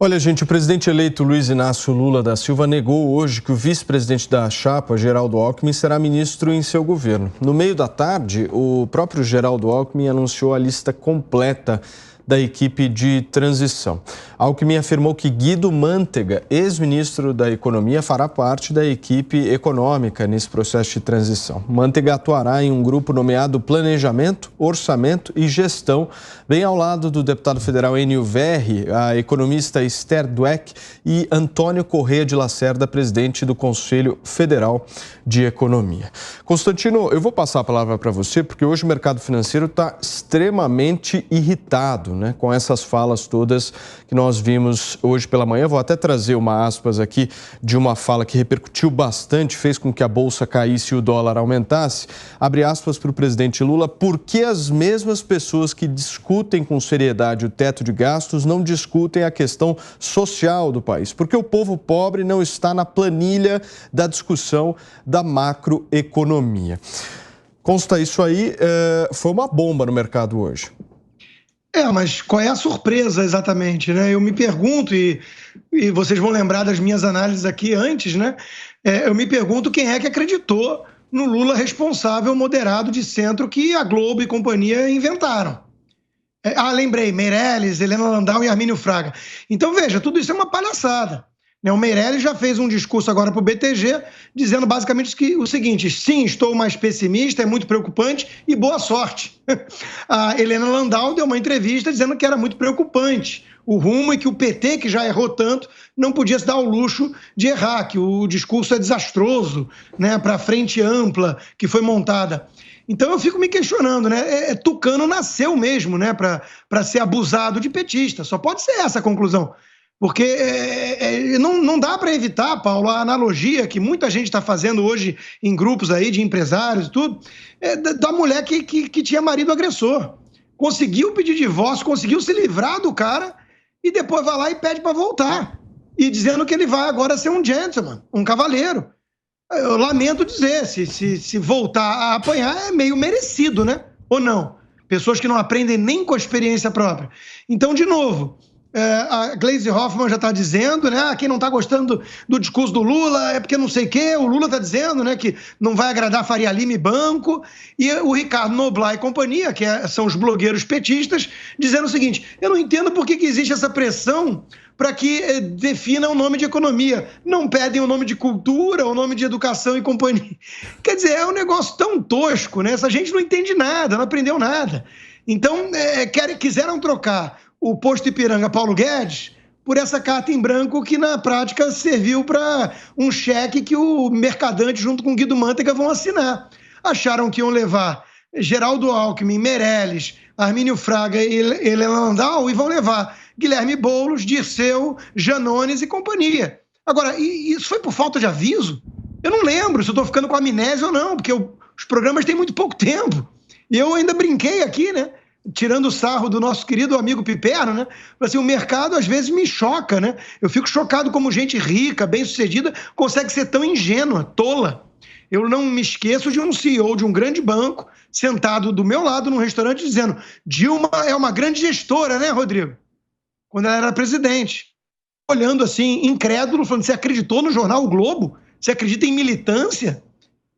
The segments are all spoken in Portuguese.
Olha, gente, o presidente eleito Luiz Inácio Lula da Silva negou hoje que o vice-presidente da chapa, Geraldo Alckmin, será ministro em seu governo. No meio da tarde, o próprio Geraldo Alckmin anunciou a lista completa da equipe de transição. Alckmin afirmou que Guido Mantega, ex-ministro da Economia, fará parte da equipe econômica nesse processo de transição. Mantega atuará em um grupo nomeado Planejamento, Orçamento e Gestão, bem ao lado do deputado federal Enio Verri, a economista Esther Dweck e Antônio Corrêa de Lacerda, presidente do Conselho Federal de Economia. Constantino, eu vou passar a palavra para você, porque hoje o mercado financeiro está extremamente irritado, né, com essas falas todas que nós vimos hoje pela manhã. Vou até trazer uma aspas aqui de uma fala que repercutiu bastante, fez com que a bolsa caísse e o dólar aumentasse. Abre aspas para o presidente Lula: por que as mesmas pessoas que discutem com seriedade o teto de gastos não discutem a questão social do país? Porque o povo pobre não está na planilha da discussão da macroeconomia. Consta isso aí, foi uma bomba no mercado hoje. Mas qual é a surpresa exatamente, né? Eu me pergunto, e vocês vão lembrar das minhas análises aqui antes, né? Eu me pergunto quem é que acreditou no Lula responsável, moderado de centro que a Globo e companhia inventaram. Lembrei, Meirelles, Helena Landau e Armínio Fraga. Então, veja, tudo isso é uma palhaçada. O Meirelles já fez um discurso agora para o BTG, dizendo basicamente o seguinte: sim, estou mais pessimista, é muito preocupante e boa sorte. A Helena Landau deu uma entrevista dizendo que era muito preocupante o rumo e que o PT, que já errou tanto, não podia se dar ao luxo de errar, que o discurso é desastroso, né, para a frente ampla que foi montada. Então eu fico me questionando, né? Tucano nasceu mesmo, né, para ser abusado de petista. Só pode ser essa a conclusão. Porque não dá para evitar, Paulo, a analogia que muita gente está fazendo hoje em grupos aí de empresários e tudo, da mulher que tinha marido agressor. Conseguiu pedir divórcio, conseguiu se livrar do cara e depois vai lá e pede para voltar. E dizendo que ele vai agora ser um gentleman, um cavaleiro. Eu lamento dizer, se voltar a apanhar é meio merecido, né? Ou não? Pessoas que não aprendem nem com a experiência própria. Então, de novo, a Gleisi Hoffmann já está dizendo, né? Quem não está gostando do discurso do Lula é porque não sei o quê. O Lula está dizendo, né, que não vai agradar Faria Lima e Banco. E o Ricardo Noblat e companhia, que são os blogueiros petistas, dizendo o seguinte: eu não entendo por que existe essa pressão para que defina o nome de economia. Não pedem o nome de cultura, o nome de educação e companhia. Quer dizer, é um negócio tão tosco, né? Essa gente não entende nada, não aprendeu nada. Então, quiseram trocar o posto Ipiranga Paulo Guedes por essa carta em branco que, na prática, serviu para um cheque que o Mercadante, junto com Guido Mantega, vão assinar. Acharam que iam levar Geraldo Alckmin, Meirelles, Armínio Fraga e Helena Landau e vão levar Guilherme Boulos, Dirceu, Janones e companhia. Agora, isso foi por falta de aviso? Eu não lembro se eu estou ficando com amnésia ou não, porque os programas têm muito pouco tempo. E eu ainda brinquei aqui, né? Tirando o sarro do nosso querido amigo Piperno, né? Assim, o mercado às vezes me choca, né? Eu fico chocado como gente rica, bem-sucedida, consegue ser tão ingênua, tola. Eu não me esqueço de um CEO de um grande banco sentado do meu lado num restaurante dizendo: Dilma é uma grande gestora, né, Rodrigo? Quando ela era presidente. Olhando assim, incrédulo, falando: você acreditou no jornal O Globo? Você acredita em militância?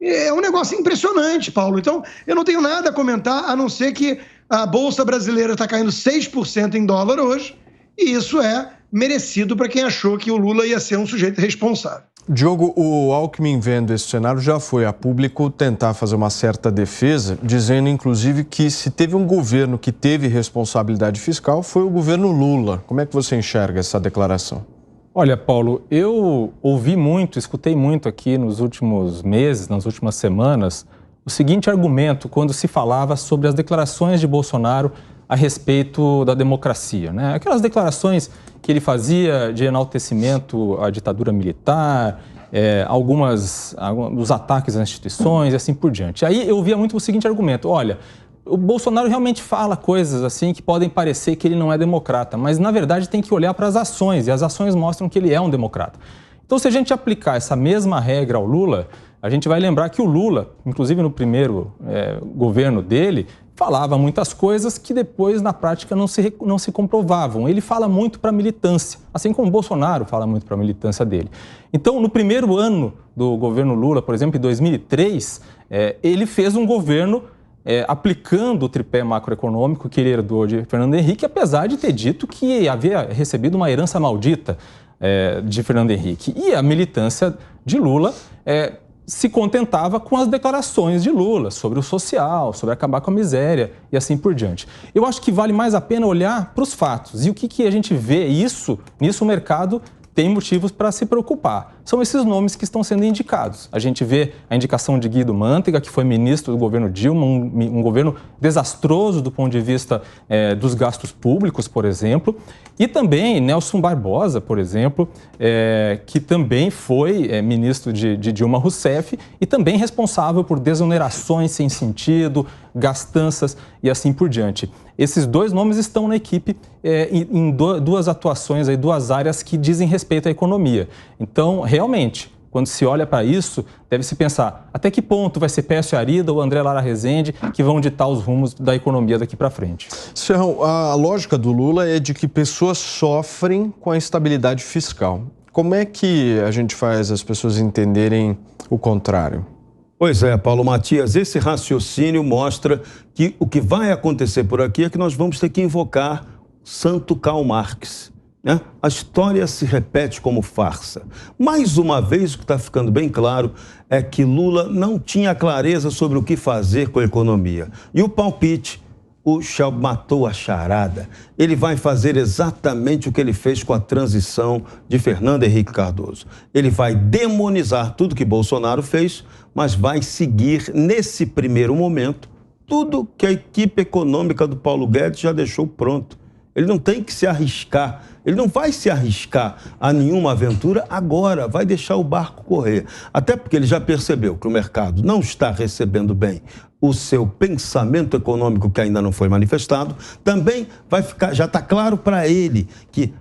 É um negócio impressionante, Paulo. Então, eu não tenho nada a comentar, a não ser que a Bolsa Brasileira está caindo 6% em dólar hoje, e isso é merecido para quem achou que o Lula ia ser um sujeito responsável. Diogo, o Alckmin, vendo esse cenário, já foi a público tentar fazer uma certa defesa, dizendo, inclusive, que se teve um governo que teve responsabilidade fiscal, foi o governo Lula. Como é que você enxerga essa declaração? Olha, Paulo, eu ouvi muito, escutei muito aqui nos últimos meses, nas últimas semanas, o seguinte argumento quando se falava sobre as declarações de Bolsonaro a respeito da democracia, né? Aquelas declarações que ele fazia de enaltecimento à ditadura militar, os ataques às instituições e assim por diante. Aí eu ouvia muito o seguinte argumento: olha, o Bolsonaro realmente fala coisas assim que podem parecer que ele não é democrata, mas na verdade tem que olhar para as ações, e as ações mostram que ele é um democrata. Então, se a gente aplicar essa mesma regra ao Lula, a gente vai lembrar que o Lula, inclusive no primeiro governo dele, falava muitas coisas que depois, na prática, não se comprovavam. Ele fala muito para a militância, assim como o Bolsonaro fala muito para a militância dele. Então, no primeiro ano do governo Lula, por exemplo, em 2003, ele fez um governo aplicando o tripé macroeconômico que ele herdou de Fernando Henrique, apesar de ter dito que havia recebido uma herança maldita de Fernando Henrique. E a militância de Lula se contentava com as declarações de Lula sobre o social, sobre acabar com a miséria e assim por diante. Eu acho que vale mais a pena olhar para os fatos. E o que a gente vê nisso o mercado tem motivos para se preocupar. São esses nomes que estão sendo indicados. A gente vê a indicação de Guido Mantega, que foi ministro do governo Dilma, um governo desastroso do ponto de vista dos gastos públicos, por exemplo. E também Nelson Barbosa, por exemplo, que também foi ministro de Dilma Rousseff e também responsável por desonerações sem sentido, gastanças e assim por diante. Esses dois nomes estão na equipe em duas atuações, duas áreas que dizem respeito à economia. Então, realmente, quando se olha para isso, deve-se pensar até que ponto vai ser Pécio Arida ou André Lara Rezende que vão ditar os rumos da economia daqui para frente. Serrão, a lógica do Lula é de que pessoas sofrem com a instabilidade fiscal. Como é que a gente faz as pessoas entenderem o contrário? Pois é, Paulo Matias, esse raciocínio mostra que o que vai acontecer por aqui é que nós vamos ter que invocar Santo Karl Marx. A história se repete como farsa. Mais uma vez, o que está ficando bem claro é que Lula não tinha clareza sobre o que fazer com a economia. E o palpite, o Schäuble matou a charada. Ele vai fazer exatamente o que ele fez com a transição de Fernando Henrique Cardoso. Ele vai demonizar tudo que Bolsonaro fez, mas vai seguir, nesse primeiro momento, tudo que a equipe econômica do Paulo Guedes já deixou pronto. Ele não tem que se arriscar, ele não vai se arriscar a nenhuma aventura agora, vai deixar o barco correr. Até porque ele já percebeu que o mercado não está recebendo bem o seu pensamento econômico que ainda não foi manifestado. Também já está claro para ele que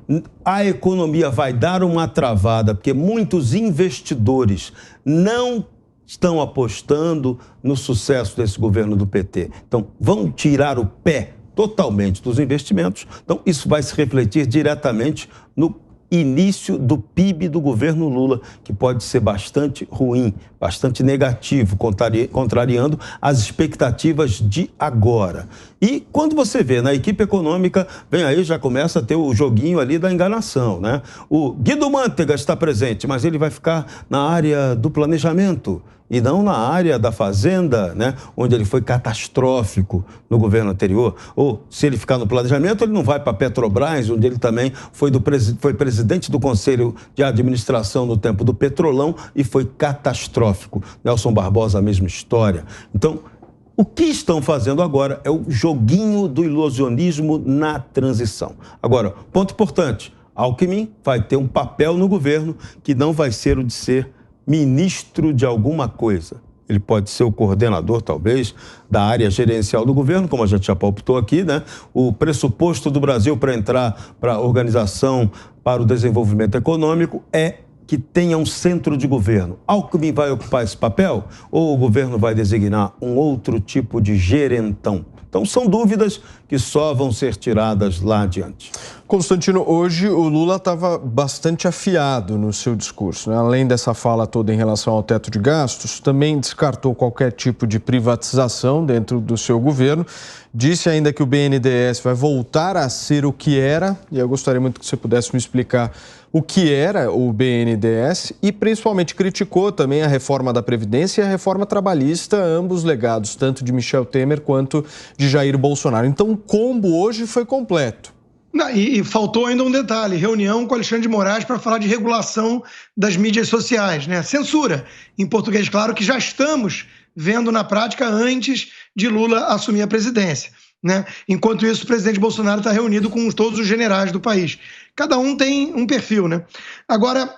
a economia vai dar uma travada, porque muitos investidores não estão apostando no sucesso desse governo do PT. Então, vão tirar o pé totalmente dos investimentos. Então, isso vai se refletir diretamente no início do PIB do governo Lula, que pode ser bastante ruim, bastante negativo, contrariando as expectativas de agora. E quando você vê na equipe econômica, vem aí, já começa a ter o joguinho ali da enganação, né? O Guido Mantega está presente, mas ele vai ficar na área do planejamento e não na área da fazenda, né, onde ele foi catastrófico no governo anterior. Ou, se ele ficar no planejamento, ele não vai para a Petrobras, onde ele também foi presidente do Conselho de Administração no tempo do Petrolão e foi catastrófico. Nelson Barbosa, a mesma história. Então, o que estão fazendo agora é o joguinho do ilusionismo na transição. Agora, ponto importante, Alckmin vai ter um papel no governo que não vai ser o de ser ministro de alguma coisa. Ele pode ser o coordenador, talvez, da área gerencial do governo, como a gente já palpitou aqui, né? O pressuposto do Brasil para entrar para a Organização para o Desenvolvimento Econômico é que tenha um centro de governo. Alckmin vai ocupar esse papel ou o governo vai designar um outro tipo de gerentão? Então, são dúvidas que só vão ser tiradas lá adiante. Constantino, hoje o Lula estava bastante afiado no seu discurso, né? Além dessa fala toda em relação ao teto de gastos, também descartou qualquer tipo de privatização dentro do seu governo. Disse ainda que o BNDES vai voltar a ser o que era, e eu gostaria muito que você pudesse me explicar o que era o BNDES e principalmente criticou também a reforma da Previdência e a reforma trabalhista, ambos legados tanto de Michel Temer quanto de Jair Bolsonaro. Então o combo hoje foi completo. E faltou ainda um detalhe, reunião com Alexandre de Moraes para falar de regulação das mídias sociais, né? Censura, em português claro, que já estamos vendo na prática antes de Lula assumir a presidência, né? Enquanto isso, o presidente Bolsonaro está reunido com todos os generais do país. Cada um tem um perfil, né? Agora,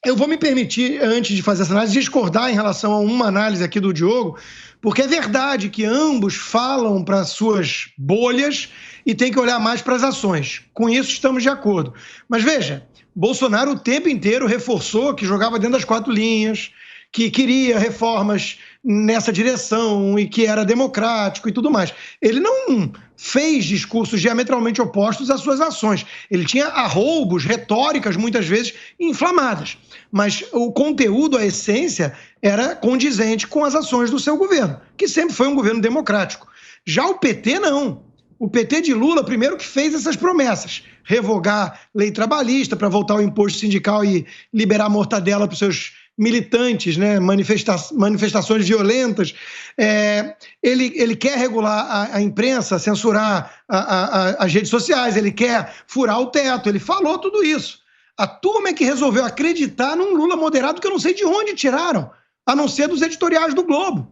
eu vou me permitir, antes de fazer essa análise, discordar em relação a uma análise aqui do Diogo, porque é verdade que ambos falam para suas bolhas e tem que olhar mais para as ações. Com isso, estamos de acordo. Mas veja, Bolsonaro o tempo inteiro reforçou que jogava dentro das quatro linhas, que queria reformas nessa direção e que era democrático e tudo mais. Ele não fez discursos diametralmente opostos às suas ações. Ele tinha arroubos, retóricas, muitas vezes inflamadas. Mas o conteúdo, a essência, era condizente com as ações do seu governo, que sempre foi um governo democrático. Já o PT, não. O PT de Lula, primeiro que fez essas promessas, revogar lei trabalhista para voltar ao imposto sindical e liberar mortadela para os seus militantes, né? Manifestações violentas. Ele quer regular a imprensa, censurar as redes sociais, ele quer furar o teto, ele falou tudo isso. A turma é que resolveu acreditar num Lula moderado que eu não sei de onde tiraram, a não ser dos editoriais do Globo.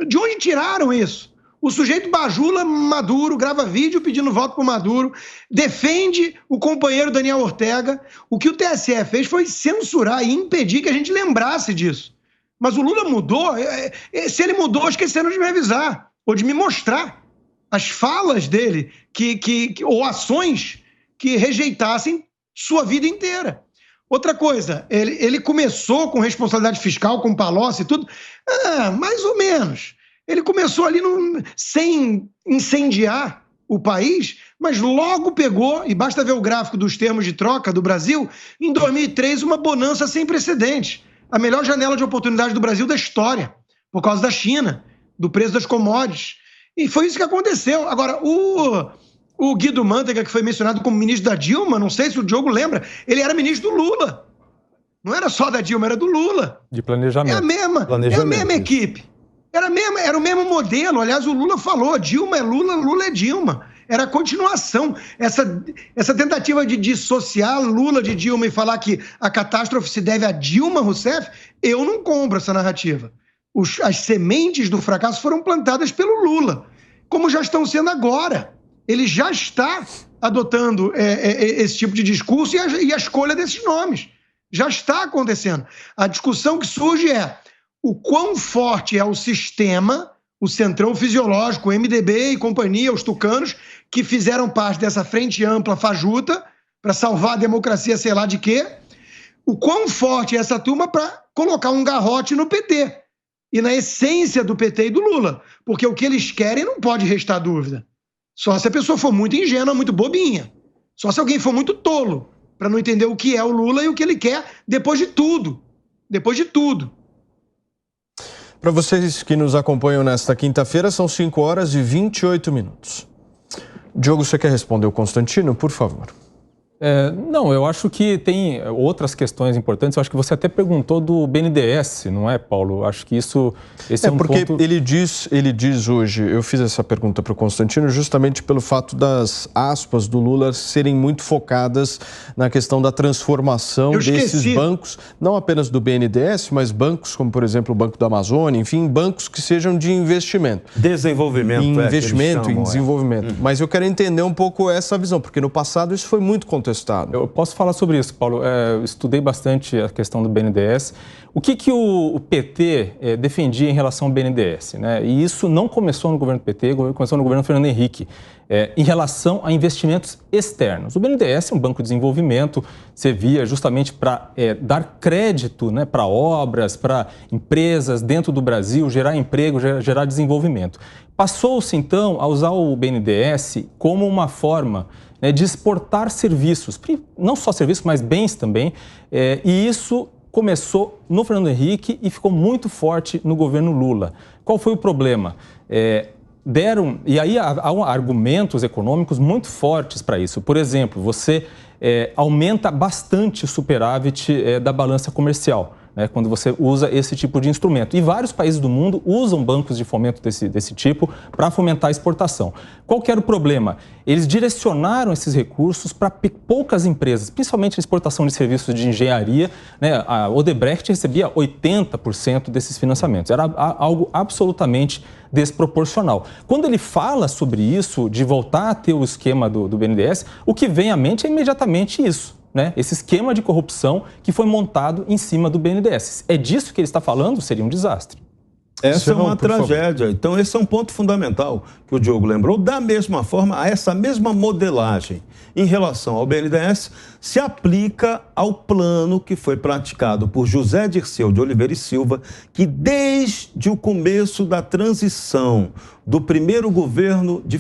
De onde tiraram isso? O sujeito bajula Maduro, grava vídeo pedindo voto para Maduro, defende o companheiro Daniel Ortega. O que o TSE fez foi censurar e impedir que a gente lembrasse disso. Mas o Lula mudou. Se ele mudou, esqueceram de me avisar ou de me mostrar as falas dele ou ações que rejeitassem sua vida inteira. Outra coisa, ele começou com responsabilidade fiscal, com Palocci e tudo, mais ou menos. Ele começou ali sem incendiar o país, mas logo pegou, e basta ver o gráfico dos termos de troca do Brasil, em 2003 uma bonança sem precedentes. A melhor janela de oportunidade do Brasil da história, por causa da China, do preço das commodities. E foi isso que aconteceu. Agora, o Guido Mantega, que foi mencionado como ministro da Dilma, não sei se o Diogo lembra, ele era ministro do Lula. Não era só da Dilma, era do Lula. De planejamento. É a mesma equipe. Era o mesmo modelo. Aliás, o Lula falou, Dilma é Lula, Lula é Dilma. Era a continuação. Essa tentativa de dissociar Lula de Dilma e falar que a catástrofe se deve a Dilma Rousseff, eu não compro essa narrativa. As sementes do fracasso foram plantadas pelo Lula, como já estão sendo agora. Ele já está adotando esse tipo de discurso e a escolha desses nomes. Já está acontecendo. A discussão que surge é o quão forte é o sistema, o centrão fisiológico, o MDB e companhia, os tucanos, que fizeram parte dessa frente ampla fajuta para salvar a democracia, sei lá de quê. O quão forte é essa turma para colocar um garrote no PT e na essência do PT e do Lula. Porque o que eles querem não pode restar dúvida. Só se a pessoa for muito ingênua, muito bobinha. Só se alguém for muito tolo para não entender o que é o Lula e o que ele quer depois de tudo. Depois de tudo. Para vocês que nos acompanham nesta quinta-feira, são 5h28. Diogo, você quer responder o Constantino, por favor? Não, eu acho que tem outras questões importantes. Eu acho que você até perguntou do BNDES, não é, Paulo? Acho que esse é um porque ponto... ele diz hoje, eu fiz essa pergunta para o Constantino justamente pelo fato das aspas do Lula serem muito focadas na questão da transformação desses bancos, não apenas do BNDES, mas bancos como, por exemplo, o Banco da Amazônia, enfim, bancos que sejam de investimento. Desenvolvimento. Investimento em desenvolvimento. Mas eu quero entender um pouco essa visão, porque no passado isso foi muito contestado. Eu posso falar sobre isso, Paulo. Eu estudei bastante a questão do BNDES. O que o PT defendia em relação ao BNDES, né? E isso não começou no governo do PT, começou no governo Fernando Henrique, em relação a investimentos externos. O BNDES é um banco de desenvolvimento, servia justamente para dar crédito, né, para obras, para empresas dentro do Brasil, gerar emprego, gerar desenvolvimento. Passou-se, então, a usar o BNDES como uma forma de exportar serviços, não só serviços, mas bens também, e isso começou no Fernando Henrique e ficou muito forte no governo Lula. Qual foi o problema? E aí há argumentos econômicos muito fortes para isso. Por exemplo, você aumenta bastante o superávit da balança comercial, né, quando você usa esse tipo de instrumento. E vários países do mundo usam bancos de fomento desse tipo para fomentar a exportação. Qual que era o problema? Eles direcionaram esses recursos para poucas empresas, principalmente na exportação de serviços de engenharia, né? A Odebrecht recebia 80% desses financiamentos. Era algo absolutamente desproporcional. Quando ele fala sobre isso, de voltar a ter o esquema do BNDES, o que vem à mente é imediatamente isso. Né? Esse esquema de corrupção que foi montado em cima do BNDES. É disso que ele está falando? Seria um desastre. Essa é uma tragédia. Então, esse é um ponto fundamental que o Diogo lembrou. Da mesma forma, essa mesma modelagem em relação ao BNDES se aplica ao plano que foi praticado por José Dirceu de Oliveira e Silva, que desde o começo da transição do primeiro governo de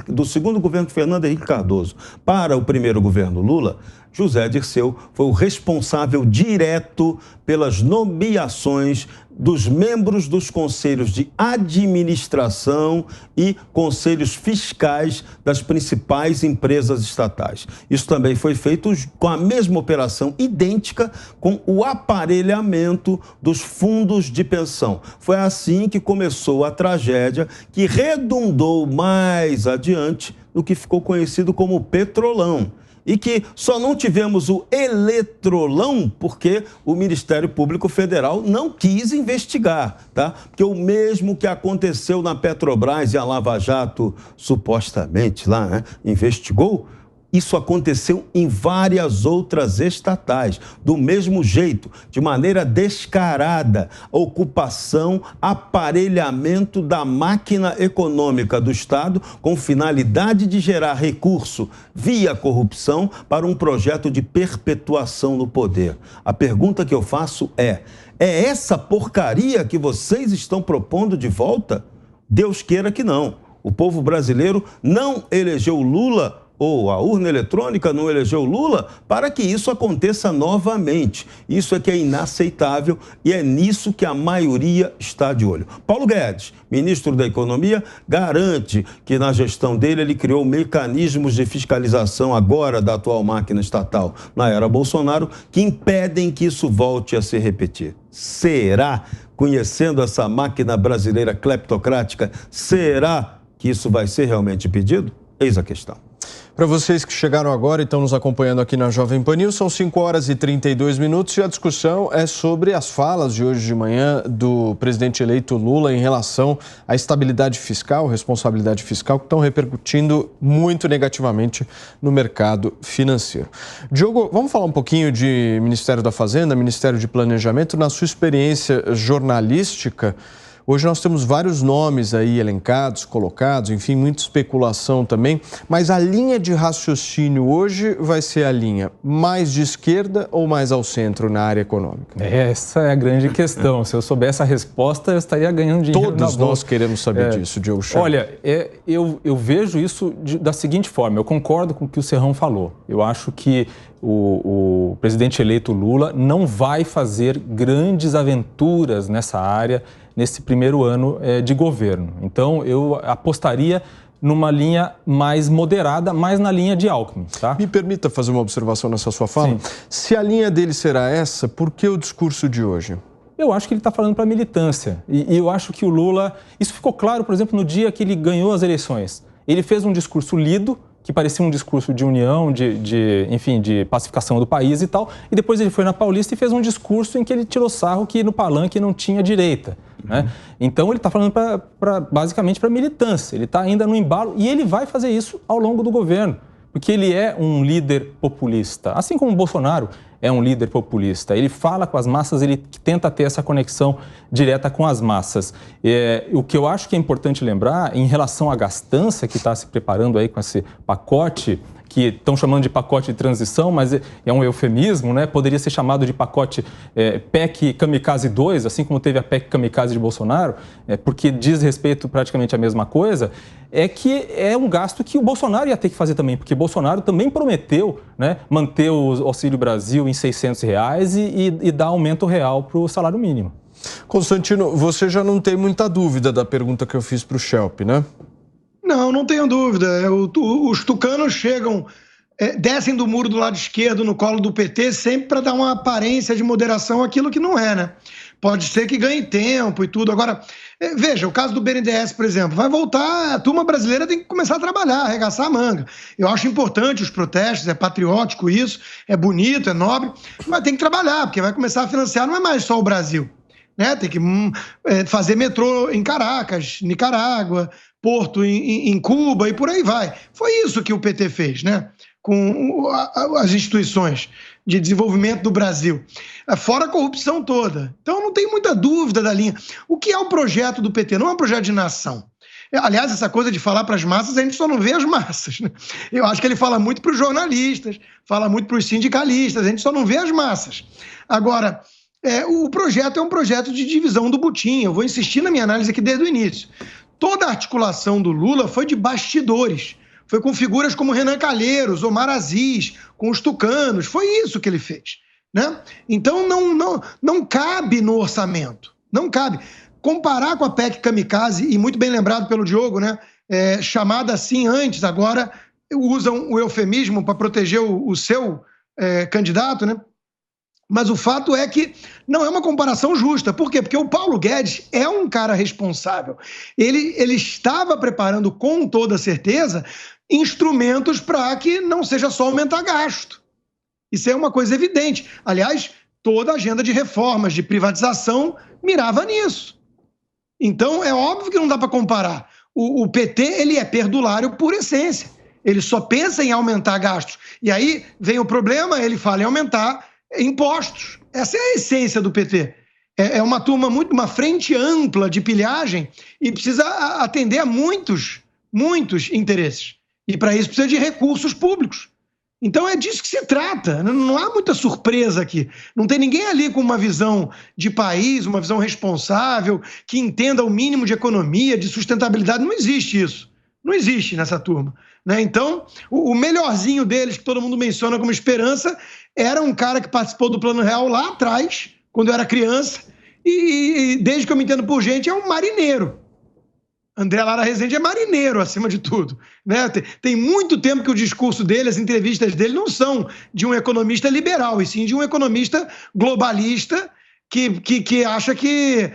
do segundo governo de Fernando Henrique Cardoso para o primeiro governo Lula, José Dirceu foi o responsável direto pelas nomeações dos membros dos conselhos de administração e conselhos fiscais das principais empresas estatais. Isso também foi feito com a mesma operação idêntica com o aparelhamento dos fundos de pensão. Foi assim que começou a tragédia que redundou mais adiante no que ficou conhecido como Petrolão. E que só não tivemos o Eletrolão porque o Ministério Público Federal não quis investigar, tá? Porque o mesmo que aconteceu na Petrobras e a Lava Jato supostamente lá, né, investigou, isso aconteceu em várias outras estatais, do mesmo jeito, de maneira descarada, ocupação, aparelhamento da máquina econômica do Estado com finalidade de gerar recurso via corrupção para um projeto de perpetuação no poder. A pergunta que eu faço é essa porcaria que vocês estão propondo de volta? Deus queira que não. O povo brasileiro não elegeu Lula ou a urna eletrônica não elegeu Lula para que isso aconteça novamente. Isso é que é inaceitável e é nisso que a maioria está de olho. Paulo Guedes, ministro da Economia, garante que na gestão dele ele criou mecanismos de fiscalização agora da atual máquina estatal na era Bolsonaro que impedem que isso volte a se repetir. Será, conhecendo essa máquina brasileira cleptocrática, será que isso vai ser realmente impedido? Eis a questão. Para vocês que chegaram agora e estão nos acompanhando aqui na Jovem Pan News, são 5 horas e 32 minutos e a discussão é sobre as falas de hoje de manhã do presidente eleito Lula em relação à estabilidade fiscal, responsabilidade fiscal, que estão repercutindo muito negativamente no mercado financeiro. Diogo, vamos falar um pouquinho de Ministério da Fazenda, Ministério de Planejamento. Na sua experiência jornalística, hoje nós temos vários nomes aí elencados, colocados, enfim, muita especulação também, mas a linha de raciocínio hoje vai ser a linha mais de esquerda ou mais ao centro na área econômica? Essa é a grande questão. Se eu soubesse a resposta, eu estaria ganhando dinheiro Todos nós queremos saber disso, Diogo. Olha, eu vejo isso da seguinte forma, eu concordo com o que o Serrão falou. Eu acho que o presidente eleito Lula não vai fazer grandes aventuras nessa área nesse primeiro ano de governo. Então, eu apostaria numa linha mais moderada, mais na linha de Alckmin, tá? Me permita fazer uma observação nessa sua fala. Sim. Se a linha dele será essa, por que o discurso de hoje? Eu acho que ele está falando para a militância. E eu acho que o Lula... Isso ficou claro, por exemplo, no dia que ele ganhou as eleições. Ele fez um discurso lido, que parecia um discurso de união, enfim, de pacificação do país e tal. E depois ele foi na Paulista e fez um discurso em que ele tirou sarro que no palanque não tinha direita, né? Então ele está falando basicamente para a militância. Ele está ainda no embalo e ele vai fazer isso ao longo do governo, porque ele é um líder populista, assim como o Bolsonaro é um líder populista. Ele fala com as massas, ele tenta ter essa conexão direta com as massas. O que eu acho que é importante lembrar, em relação à gastança que está se preparando aí com esse pacote, que estão chamando de pacote de transição, mas é um eufemismo, né? Poderia ser chamado de pacote PEC Kamikaze 2, assim como teve a PEC Kamikaze de Bolsonaro, porque diz respeito praticamente à mesma coisa, é que é um gasto que o Bolsonaro ia ter que fazer também, porque Bolsonaro também prometeu, né, manter o Auxílio Brasil em R$600 e dar aumento real para o salário mínimo. Constantino, você já não tem muita dúvida da pergunta que eu fiz para o Schelp, né? Não tenho dúvida. Os tucanos chegam, descem do muro do lado esquerdo no colo do PT sempre para dar uma aparência de moderação àquilo que não é, né? Pode ser que ganhe tempo e tudo. Agora, veja, o caso do BNDES, por exemplo, vai voltar, a turma brasileira tem que começar a trabalhar, arregaçar a manga. Eu acho importante os protestos, é patriótico isso, é bonito, é nobre, mas tem que trabalhar, porque vai começar a financiar, não é mais só o Brasil, né? Tem que fazer metrô em Caracas, Nicarágua, Porto em Cuba e por aí vai. Foi isso que o PT fez, né? com as instituições de desenvolvimento do Brasil, fora a corrupção toda. Então não tem muita dúvida da linha. O que é o projeto do PT? Não é um projeto de nação. Aliás, essa coisa de falar para as massas, a gente só não vê as massas, né? Eu acho que ele fala muito para os jornalistas, fala muito para os sindicalistas, a gente só não vê as massas. Agora, o projeto é um projeto de divisão do butim. Eu vou insistir na minha análise aqui desde o início. Toda a articulação do Lula foi de bastidores. Foi com figuras como Renan Calheiros, Omar Aziz, com os tucanos. Foi isso que ele fez, né? Então não cabe no orçamento. Não cabe. Comparar com a PEC Kamikaze, e muito bem lembrado pelo Diogo, né? Chamada assim antes, agora usam o eufemismo para proteger o seu candidato, né? Mas o fato é que não é uma comparação justa. Por quê? Porque o Paulo Guedes é um cara responsável. Ele estava preparando com toda certeza instrumentos para que não seja só aumentar gasto. Isso é uma coisa evidente. Aliás, toda a agenda de reformas, de privatização, mirava nisso. Então, é óbvio que não dá para comparar. O PT, ele é perdulário por essência. Ele só pensa em aumentar gastos. E aí vem o problema, ele fala em aumentar impostos. Essa é a essência do PT. É uma turma uma frente ampla de pilhagem e precisa atender a muitos interesses. E para isso precisa de recursos públicos. Então é disso que se trata. Não há muita surpresa aqui. Não tem ninguém ali com uma visão de país, uma visão responsável, que entenda o mínimo de economia, de sustentabilidade. Não existe isso. Não existe nessa turma, né? Então, o melhorzinho deles, que todo mundo menciona como esperança, era um cara que participou do Plano Real lá atrás, quando eu era criança, e desde que eu me entendo por gente, é um marinheiro. André Lara Rezende é marinheiro, acima de tudo, né? Tem muito tempo que o discurso dele, as entrevistas dele, não são de um economista liberal, e sim de um economista globalista que acha que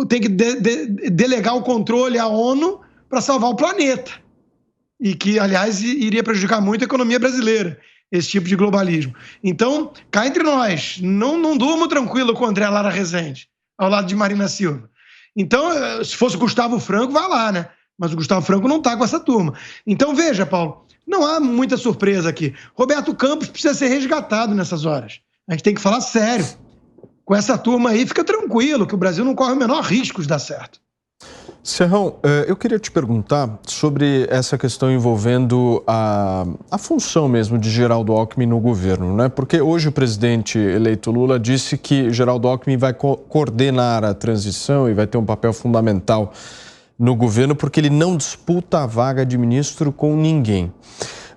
tem que delegar o controle à ONU para salvar o planeta. E que, aliás, iria prejudicar muito a economia brasileira, esse tipo de globalismo. Então, cá entre nós, não durmo tranquilo com o André Lara Rezende, ao lado de Marina Silva. Então, se fosse o Gustavo Franco, vai lá, né? Mas o Gustavo Franco não está com essa turma. Então, veja, Paulo, não há muita surpresa aqui. Roberto Campos precisa ser resgatado nessas horas. A gente tem que falar sério. Com essa turma aí, fica tranquilo, que o Brasil não corre o menor risco de dar certo. Serrão, eu queria te perguntar sobre essa questão envolvendo a função mesmo de Geraldo Alckmin no governo, né? Porque hoje o presidente eleito Lula disse que Geraldo Alckmin vai coordenar a transição e vai ter um papel fundamental no governo porque ele não disputa a vaga de ministro com ninguém.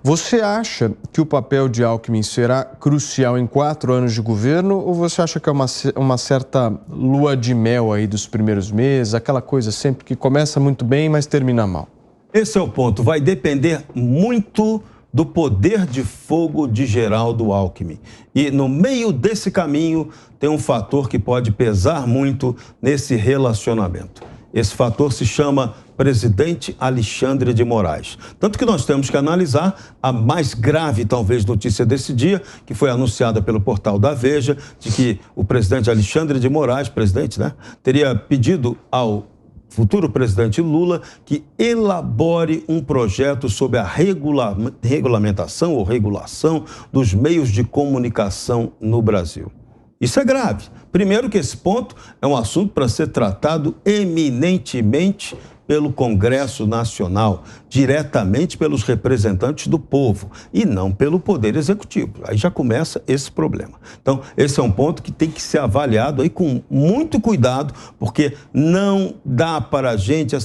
Você acha que o papel de Alckmin será crucial em 4 anos de governo ou você acha que é uma certa lua de mel aí dos primeiros meses, aquela coisa sempre que começa muito bem, mas termina mal? Esse é o ponto. Vai depender muito do poder de fogo de Geraldo Alckmin. E no meio desse caminho tem um fator que pode pesar muito nesse relacionamento. Esse fator se chama presidente Alexandre de Moraes. Tanto que nós temos que analisar a mais grave, talvez, notícia desse dia, que foi anunciada pelo portal da Veja, de que o presidente Alexandre de Moraes, presidente, né, teria pedido ao futuro presidente Lula que elabore um projeto sobre a regulamentação ou regulação dos meios de comunicação no Brasil. Isso é grave. Primeiro que esse ponto é um assunto para ser tratado eminentemente pelo Congresso Nacional, diretamente pelos representantes do povo e não pelo Poder Executivo. Aí já começa esse problema. Então, esse é um ponto que tem que ser avaliado aí com muito cuidado, porque não dá para a gente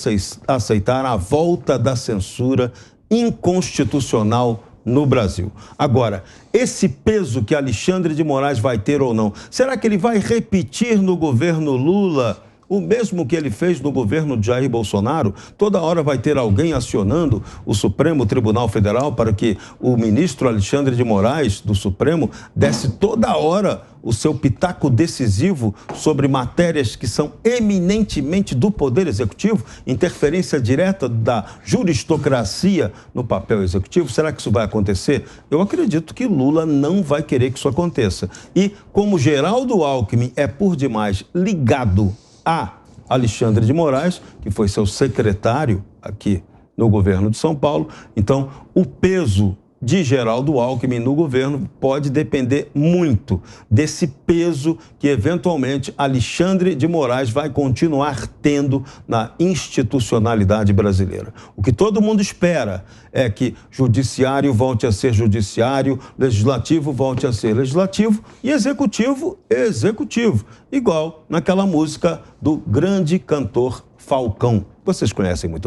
aceitar a volta da censura inconstitucional no Brasil. Agora, esse peso que Alexandre de Moraes vai ter ou não, será que ele vai repetir no governo Lula o mesmo que ele fez no governo de Jair Bolsonaro? Toda hora vai ter alguém acionando o Supremo Tribunal Federal para que o ministro Alexandre de Moraes, do Supremo, desse toda hora o seu pitaco decisivo sobre matérias que são eminentemente do Poder Executivo, interferência direta da juristocracia no papel executivo. Será que isso vai acontecer? Eu acredito que Lula não vai querer que isso aconteça. E como Geraldo Alckmin é por demais ligado a Alexandre de Moraes, que foi seu secretário aqui no governo de São Paulo, então o peso de Geraldo Alckmin no governo pode depender muito desse peso que, eventualmente, Alexandre de Moraes vai continuar tendo na institucionalidade brasileira. O que todo mundo espera é que judiciário volte a ser judiciário, legislativo volte a ser legislativo e executivo, executivo. Igual naquela música do grande cantor Falcão. Vocês conhecem muito bem.